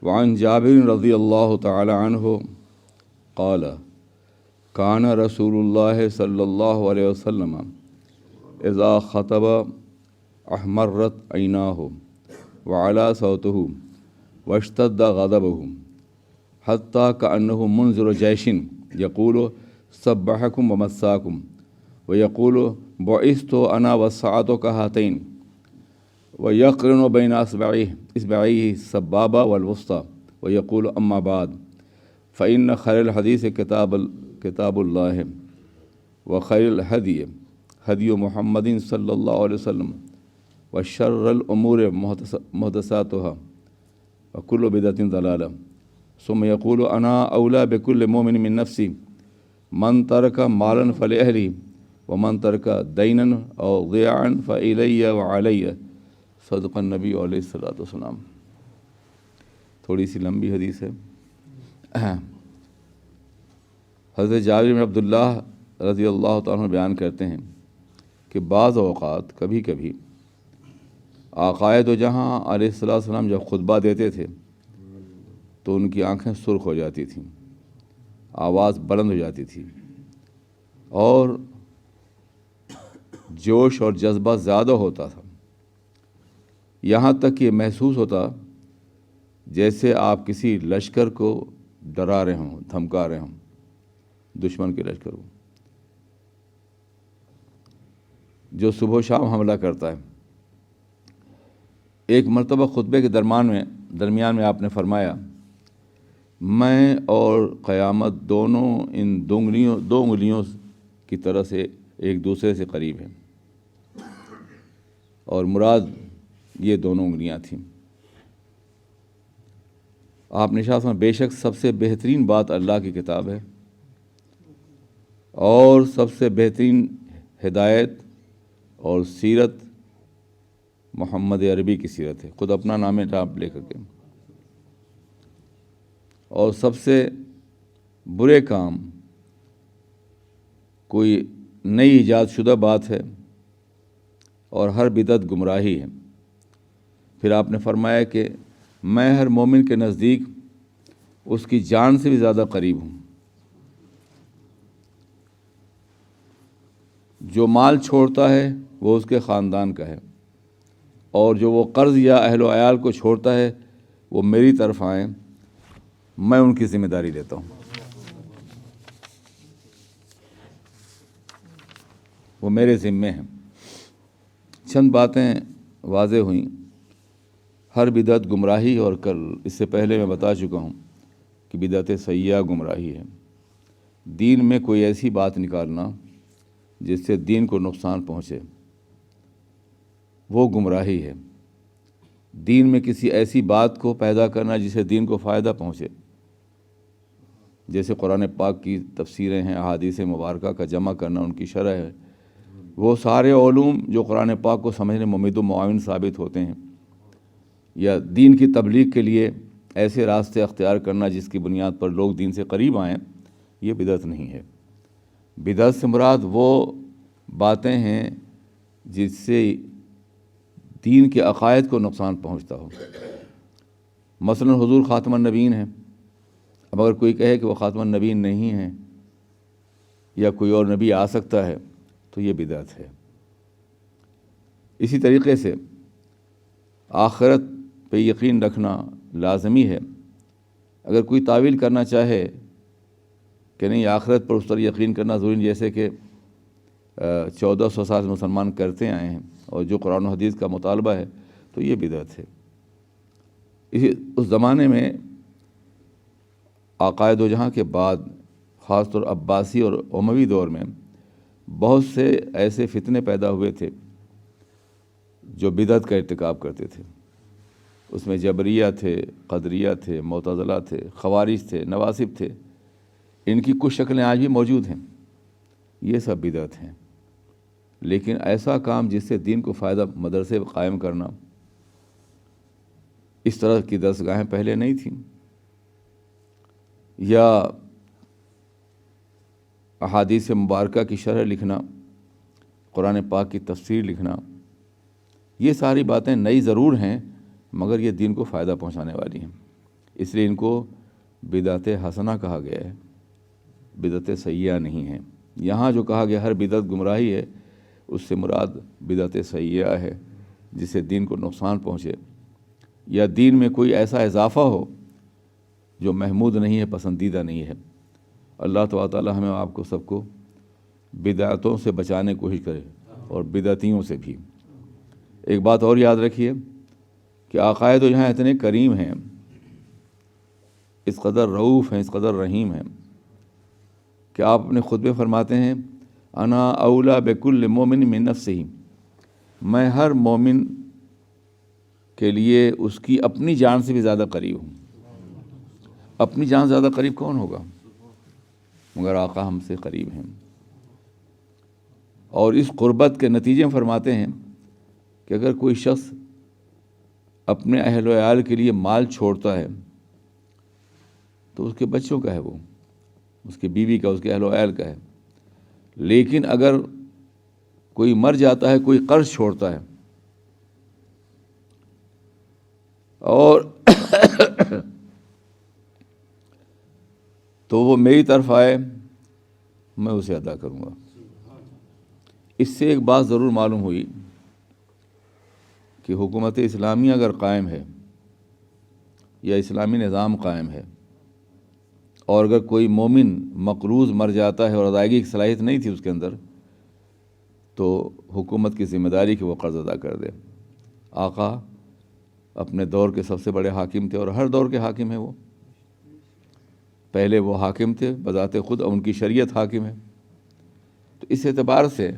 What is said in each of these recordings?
وعن جابر رضی اللہ تعالی عنہ قال کان رسول اللہ صلی اللہ علیہ وسلم اذا خطب احمرت عیناہ وعلا صوتہ واشتد غضبہ حتیٰ کأنہ منذر جیش یقول سبحکم ومساکم ویقول بعثت انا والساعة کہاتین ويقرن بين إصبعيه السبابة والوسطى ويقول أما بعد فإن خير الحديث كتاب الله وخير الهدي هدي محمد صلى الله عليه وسلم وشر الأمور محدثاتها وكل بدعة ضلالة ثم يقول أنا أولى بكل مؤمن من نفسي من ترك مالا فلأهله ومن ترك دينا أو ضياعا فإلي وعلي صدق النبی علیہ الصلوۃ والسلام۔ تھوڑی سی لمبی حدیث ہے۔ حضرت جابر بن عبداللہ رضی اللہ تعالیٰ عنہ بیان کرتے ہیں کہ بعض اوقات کبھی کبھی آقائے دو جہاں علیہ الصلوۃ والسلام جب خطبہ دیتے تھے تو ان کی آنکھیں سرخ ہو جاتی تھیں، آواز بلند ہو جاتی تھی اور جوش اور جذبہ زیادہ ہوتا تھا، یہاں تک یہ محسوس ہوتا جیسے آپ کسی لشکر کو ڈرا رہے ہوں، دھمکا رہے ہوں، دشمن کے لشکر کو جو صبح و شام حملہ کرتا ہے۔ ایک مرتبہ خطبے کے درمیان میں آپ نے فرمایا، میں اور قیامت دونوں ان دو انگلیوں کی طرح سے ایک دوسرے سے قریب ہیں، اور مراد یہ دونوں انگلیاں تھیں۔ آپ نے ارشاد فرمایا، بے شک سب سے بہترین بات اللہ کی کتاب ہے اور سب سے بہترین ہدایت اور سیرت محمد عربی کی سیرت ہے، خود اپنا نام آپ لے کر کے، اور سب سے برے کام کوئی نئی ایجاد شدہ بات ہے اور ہر بدعت گمراہی ہے۔ پھر آپ نے فرمایا کہ میں ہر مومن کے نزدیک اس کی جان سے بھی زیادہ قریب ہوں۔ جو مال چھوڑتا ہے وہ اس کے خاندان کا ہے، اور جو وہ قرض یا اہل و عیال کو چھوڑتا ہے وہ میری طرف آئیں، میں ان کی ذمہ داری لیتا ہوں، وہ میرے ذمے ہیں۔ چند باتیں واضح ہوئیں۔ ہر بدعت گمراہی، اور کل اس سے پہلے میں بتا چکا ہوں کہ بدعت سیئہ گمراہی ہے۔ دین میں کوئی ایسی بات نکالنا جس سے دین کو نقصان پہنچے وہ گمراہی ہے۔ دین میں کسی ایسی بات کو پیدا کرنا جس سے دین کو فائدہ پہنچے، جیسے قرآن پاک کی تفسیریں ہیں، احادیث مبارکہ کا جمع کرنا، ان کی شرح ہے، وہ سارے علوم جو قرآن پاک کو سمجھنے میں مفید و معاون ثابت ہوتے ہیں، یا دین کی تبلیغ کے لیے ایسے راستے اختیار کرنا جس کی بنیاد پر لوگ دین سے قریب آئیں، یہ بدعت نہیں ہے۔ بدعت سے مراد وہ باتیں ہیں جس سے دین کے عقائد کو نقصان پہنچتا ہو۔ مثلا حضور خاتم النبیین ہیں، اب اگر کوئی کہے کہ وہ خاتم النبیین نہیں ہیں یا کوئی اور نبی آ سکتا ہے تو یہ بدعت ہے۔ اسی طریقے سے آخرت پہ یقین رکھنا لازمی ہے۔ اگر کوئی تعویل کرنا چاہے کہ نہیں آخرت پر اس طرح یقین کرنا ضروری نہیں جیسے کہ 1400 سال سے مسلمان کرتے آئے ہیں اور جو قرآن و حدیث کا مطالبہ ہے، تو یہ بدعت ہے۔ اس زمانے میں آقائے دو جہاں کے بعد، خاص طور عباسی اور اموی دور میں، بہت سے ایسے فتنے پیدا ہوئے تھے جو بدعت کا ارتکاب کرتے تھے۔ اس میں جبریہ تھے، قدریہ تھے، معتزلہ تھے، خوارج تھے، نواسب تھے۔ ان کی کچھ شکلیں آج بھی موجود ہیں، یہ سب بدعت ہیں۔ لیکن ایسا کام جس سے دین کو فائدہ، مدرسے قائم کرنا، اس طرح کی درسگاہیں پہلے نہیں تھیں، یا احادیث مبارکہ کی شرح لکھنا، قرآن پاک کی تفسیر لکھنا، یہ ساری باتیں نئی ضرور ہیں مگر یہ دین کو فائدہ پہنچانے والی ہیں۔ اس لیے ان کو بدعت حسنہ کہا گیا ہے، بدعت سیئہ نہیں ہے۔ یہاں جو کہا گیا ہر بدعت گمراہی ہے، اس سے مراد بدعت سیئہ ہے جس سے دین کو نقصان پہنچے یا دین میں کوئی ایسا اضافہ ہو جو محمود نہیں ہے، پسندیدہ نہیں ہے۔ اللہ تعالیٰ ہمیں آپ کو سب کو بدعتوں سے بچانے کی کوشش کرے اور بدعتیوں سے بھی۔ ایک بات اور یاد رکھیے کہ آقا تو یہاں اتنے کریم ہیں، اس قدر رؤوف ہیں، اس قدر رحیم ہیں کہ آپ اپنے خطبے فرماتے ہیں انا اولا بکل مومن من نفسہ، میں ہر مومن کے لیے اس کی اپنی جان سے بھی زیادہ قریب ہوں۔ اپنی جان سے زیادہ قریب کون ہوگا مگر آقا ہم سے قریب ہیں۔ اور اس قربت کے نتیجے میں فرماتے ہیں کہ اگر کوئی شخص اپنے اہل و عیال کے لیے مال چھوڑتا ہے تو اس کے بچوں کا ہے، وہ اس کی بیوی کا، اس کے اہل و عیال کا ہے، لیکن اگر کوئی مر جاتا ہے، کوئی قرض چھوڑتا ہے اور تو وہ میری طرف آئے، میں اسے ادا کروں گا۔ اس سے ایک بات ضرور معلوم ہوئی کہ حکومت اسلامیہ اگر قائم ہے یا اسلامی نظام قائم ہے اور اگر کوئی مومن مقروض مر جاتا ہے اور ادائیگی کی صلاحیت نہیں تھی اس کے اندر، تو حکومت کی ذمہ داری کہ وہ قرض ادا کر دے۔ آقا اپنے دور کے سب سے بڑے حاکم تھے اور ہر دور کے حاکم ہیں وہ۔ پہلے وہ حاکم تھے بذات خود، اور ان کی شریعت حاکم ہے۔ تو اس اعتبار سے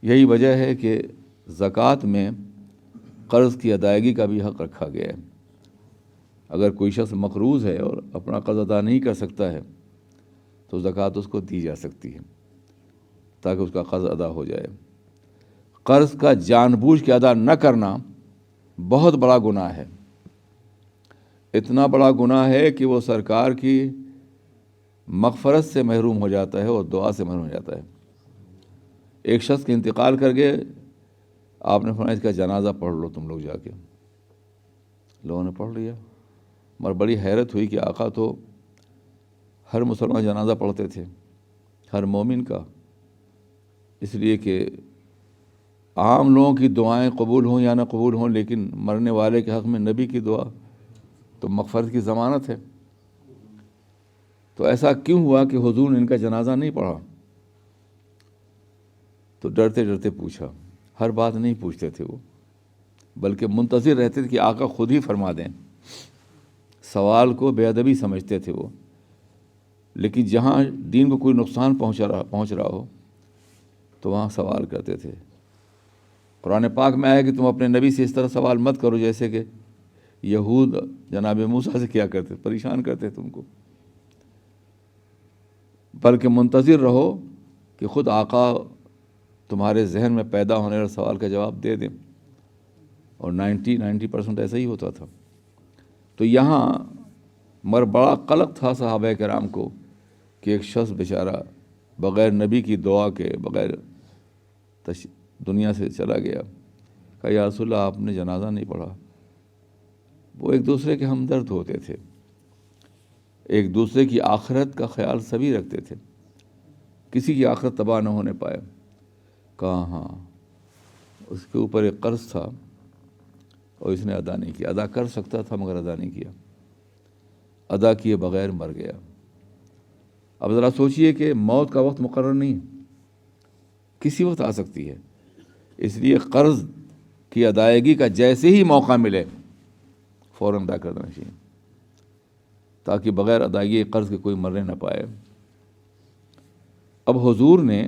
یہی وجہ ہے کہ زکوٰۃ میں قرض کی ادائیگی کا بھی حق رکھا گیا ہے۔ اگر کوئی شخص مقروض ہے اور اپنا قرض ادا نہیں کر سکتا ہے تو زکوٰۃ اس کو دی جا سکتی ہے تاکہ اس کا قرض ادا ہو جائے۔ قرض کا جان بوجھ کے ادا نہ کرنا بہت بڑا گناہ ہے، اتنا بڑا گناہ ہے کہ وہ سرکار کی مغفرت سے محروم ہو جاتا ہے اور دعا سے محروم ہو جاتا ہے۔ ایک شخص کے انتقال کر گئے، آپ نے فرمایا اس کا جنازہ پڑھ لو تم لوگ جا کے۔ لوگوں نے پڑھ لیا، مگر بڑی حیرت ہوئی کہ آقا تو ہر مسلمان جنازہ پڑھتے تھے، ہر مومن کا، اس لیے کہ عام لوگوں کی دعائیں قبول ہوں یا نہ قبول ہوں، لیکن مرنے والے کے حق میں نبی کی دعا تو مغفرت کی ضمانت ہے۔ تو ایسا کیوں ہوا کہ حضور نے ان کا جنازہ نہیں پڑھا؟ تو ڈرتے ڈرتے پوچھا، ہر بات نہیں پوچھتے تھے وہ، بلکہ منتظر رہتے تھے کہ آقا خود ہی فرما دیں۔ سوال کو بے ادبی سمجھتے تھے وہ، لیکن جہاں دین کو کوئی نقصان پہنچ رہا ہو تو وہاں سوال کرتے تھے۔ قرآن پاک میں آیا کہ تم اپنے نبی سے اس طرح سوال مت کرو جیسے کہ یہود جناب موسیٰ سے کیا کرتے، پریشان کرتے تم کو، بلکہ منتظر رہو کہ خود آقا تمہارے ذہن میں پیدا ہونے والے سوال کا جواب دے دیں۔ اور 90% ایسا ہی ہوتا تھا۔ تو یہاں بڑا قلق تھا صحابہ کرام کو کہ ایک شخص بیچارہ بغیر نبی کی دعا کے بغیر دنیا سے چلا گیا۔ کہا یا رسول اللہ آپ نے جنازہ نہیں پڑھا۔ وہ ایک دوسرے کے ہمدرد ہوتے تھے، ایک دوسرے کی آخرت کا خیال سبھی رکھتے تھے، کسی کی آخرت تباہ نہ ہونے پائے۔ کہا ہاں اس کے اوپر ایک قرض تھا اور اس نے ادا نہیں کیا، ادا کر سکتا تھا مگر ادا نہیں کیا، ادا کیے بغیر مر گیا۔ اب ذرا سوچئے کہ موت کا وقت مقرر نہیں، کسی وقت آ سکتی ہے، اس لیے قرض کی ادائیگی کا جیسے ہی موقع ملے فوراً ادا کر دینا چاہیے تاکہ بغیر ادائیگی قرض کے کوئی مرنے نہ پائے۔ اب حضور نے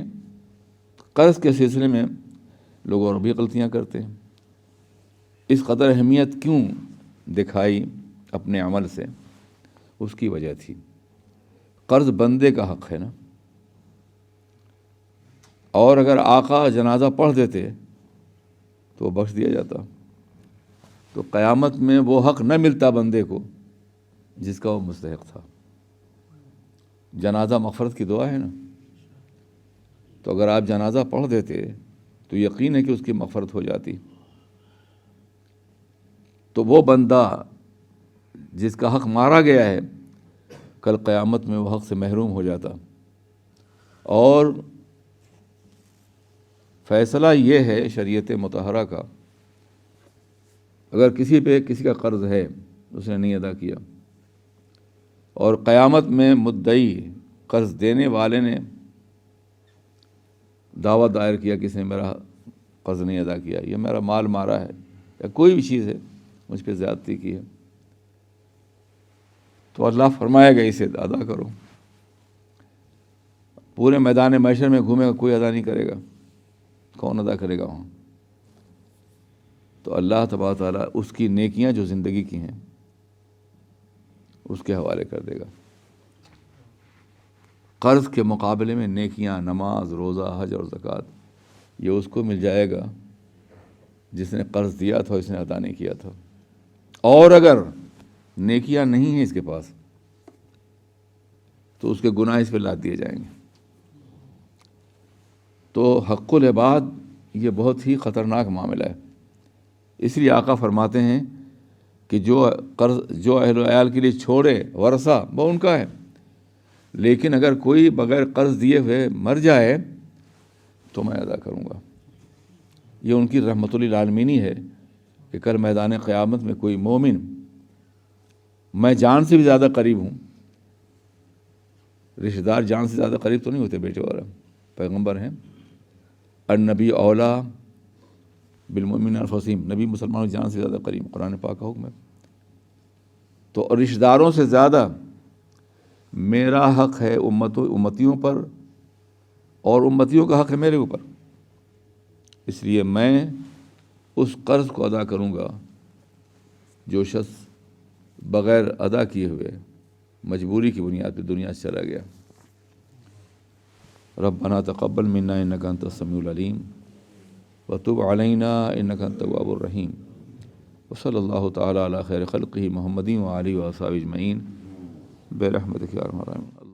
قرض کے سلسلے میں لوگ اور بھی غلطیاں کرتے ہیں، اس قدر اہمیت کیوں دکھائی اپنے عمل سے؟ اس کی وجہ تھی قرض بندے کا حق ہے نا، اور اگر آقا جنازہ پڑھ دیتے تو وہ بخش دیا جاتا، تو قیامت میں وہ حق نہ ملتا بندے کو جس کا وہ مستحق تھا۔ جنازہ مغفرت کی دعا ہے نا، تو اگر آپ جنازہ پڑھ دیتے تو یقین ہے کہ اس کی مغفرت ہو جاتی۔ تو وہ بندہ جس کا حق مارا گیا ہے کل قیامت میں وہ حق سے محروم ہو جاتا. اور فیصلہ یہ ہے شریعت مطہرہ کا، اگر کسی پہ کسی کا قرض ہے اس نے نہیں ادا کیا اور قیامت میں مدعی قرض دینے والے نے دعویٰ دائر کیا کہ اس نے میرا قرض نہیں ادا کیا، یا میرا مال مارا ہے، یا کوئی بھی چیز ہے مجھ پہ زیادتی کی ہے، تو اللہ فرمائے گا اسے ادا کرو. پورے میدان محشر میں گھومے گا، کوئی ادا نہیں کرے گا، کون ادا کرے گا وہاں؟ تو اللہ تبارک تعالیٰ اس کی نیکیاں جو زندگی کی ہیں اس کے حوالے کر دے گا. قرض کے مقابلے میں نیکیاں، نماز، روزہ، حج اور زکوٰۃ، یہ اس کو مل جائے گا جس نے قرض دیا تھا اس نے ادا نہیں کیا تھا. اور اگر نیکیاں نہیں ہیں اس کے پاس تو اس کے گناہ اس پہ لاد دیے جائیں گے. تو حق العباد یہ بہت ہی خطرناک معاملہ ہے. اس لیے آقا فرماتے ہیں کہ جو قرض جو اہل و عیال کے لیے چھوڑے ورثہ وہ ان کا ہے، لیکن اگر کوئی بغیر قرض دیے ہوئے مر جائے تو میں ادا کروں گا. یہ ان کی رحمت للعالمینی ہے کہ کل میدان قیامت میں کوئی مومن، میں جان سے بھی زیادہ قریب ہوں، رشتہ دار جان سے زیادہ قریب تو نہیں ہوتے بیٹے والا، پیغمبر ہیں، النبی اولا بالمؤمنین انفسہم، نبی مسلمانوں کی جان سے زیادہ قریب، قرآن پاک کا حکم ہے. تو رشتہ داروں سے زیادہ میرا حق ہے امتیوں پر، اور امتیوں کا حق ہے میرے اوپر. اس لیے میں اس قرض کو ادا کروں گا جو شخص بغیر ادا کیے ہوئے مجبوری کی بنیاد پہ دنیا سے چلا گیا. ربنا تقبل منا انک انت السمیع العلیم وتب علینا انک انت التواب الرحیم. وصلی اللہ تعالی علی خیر خلقہ محمد وآلہ وصحبہ اجمعین برحمتک یا ارحم الراحمین.